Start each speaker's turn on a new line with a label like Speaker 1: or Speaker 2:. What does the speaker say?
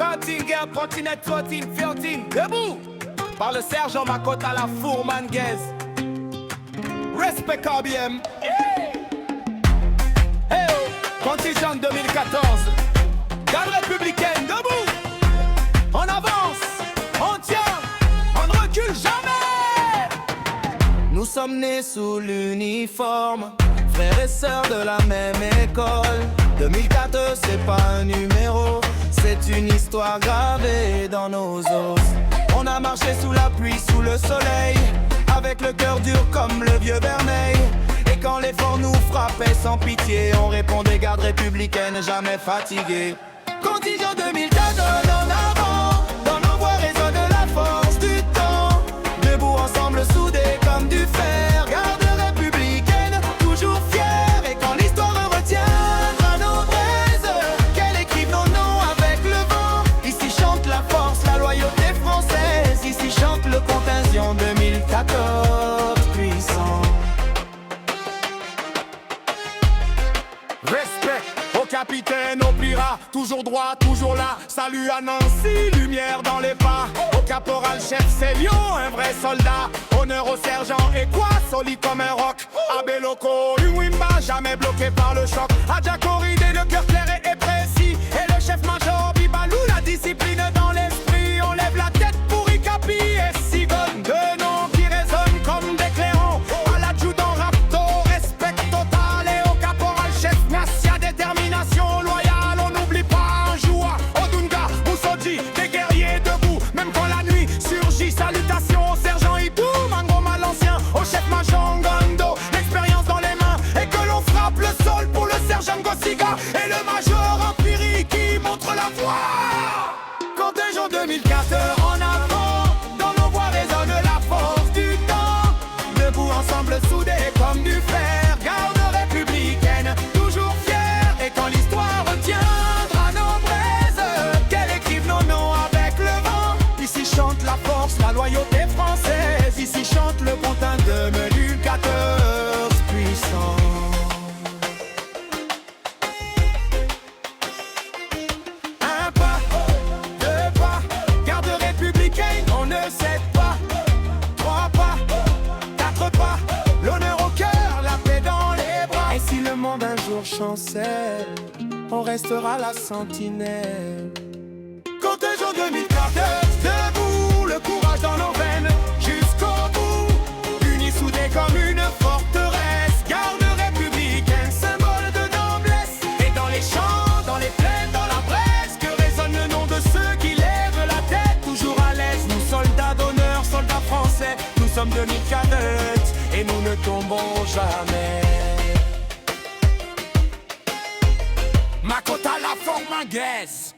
Speaker 1: Continguer, Pontinette, 14, 13, debout. Par le sergent Macotte à la Fourmanguez. Respect KBM. Hey oh, contingent 2014. Garde républicaine, debout. On avance, on tient, on ne recule jamais. Nous sommes nés sous l'uniforme, frères et sœurs de la même école. 2014 c'est pas un numéro, c'est une histoire gravée dans nos os. On a marché sous la pluie, sous le soleil, avec le cœur dur comme le vieux Vermeil. Et quand l'effort nous frappait sans pitié, on répondait garde républicaine, jamais fatigué. Contingent 2014 en avant, dans nos voix résonne la force du temps. Debout ensemble soudés comme du fer, garde républicaine, toujours fière. Et quand l'histoire retiendra nos braises, qu'elle écrive nos noms avec le vent. Ici chante la force, la loyauté française. Ici chante le contingent 2014 puissant. Respect au capitaine, au pirate, toujours droit, toujours là. Salut à Nancy, lumière dans les pas. Au caporal chef, c'est Lyon, un vrai soldat. Honneur au sergent et quoi, solide comme un roc. À Beloko, Uwimba, jamais bloqué par le choc. À Jacoride, le cœur clair et précis. Et le chef-major Bibalou, la discipline dans l'esprit. On lève la tête pour Icapi et Sigone. Deux noms qui résonnent comme des clairons. À l'adjudant Rapto, respect total. Et au caporal chef, merci à détermination loyale. On n'oublie pas un joua, Odunga, Moussoji, des guerriers debout. Même quand la nuit surgit, salutations au sergent Idou, Mangoma l'ancien, au chef-major Ngondo. L'expérience dans les mains et que l'on frappe le sol pour le sergent Gossiga. Et le major Empiri qui montre la voie. Contingent 2014 en avant, dans nos voix résonne la force du temps. Debout ensemble soudés comme du fer, garde républicaine, toujours fière. Et quand l'histoire retiendra nos braises, qu'elle écrive nos noms avec le vent. Ici chante la force, la loyauté française. Ici chante le contingent 2014 puissant. Un pas, deux pas, garde républicaine, on ne cède pas. Trois pas, quatre pas, l'honneur au cœur, la paix dans les bras. Et si le monde un jour chancelle, on restera la sentinelle. Contingent 2014, debout, le courage dans nos veines, jusqu'au bout, unis soudés comme une forteresse. Garde républicaine, symbole de noblesse. Et dans les champs, dans les plaines, dans la presse, que résonne le nom de ceux qui lèvent la tête, toujours à l'aise. Nous soldats d'honneur, soldats français, nous sommes 2014 et nous ne tombons jamais. Macotte à la Fourmanguez.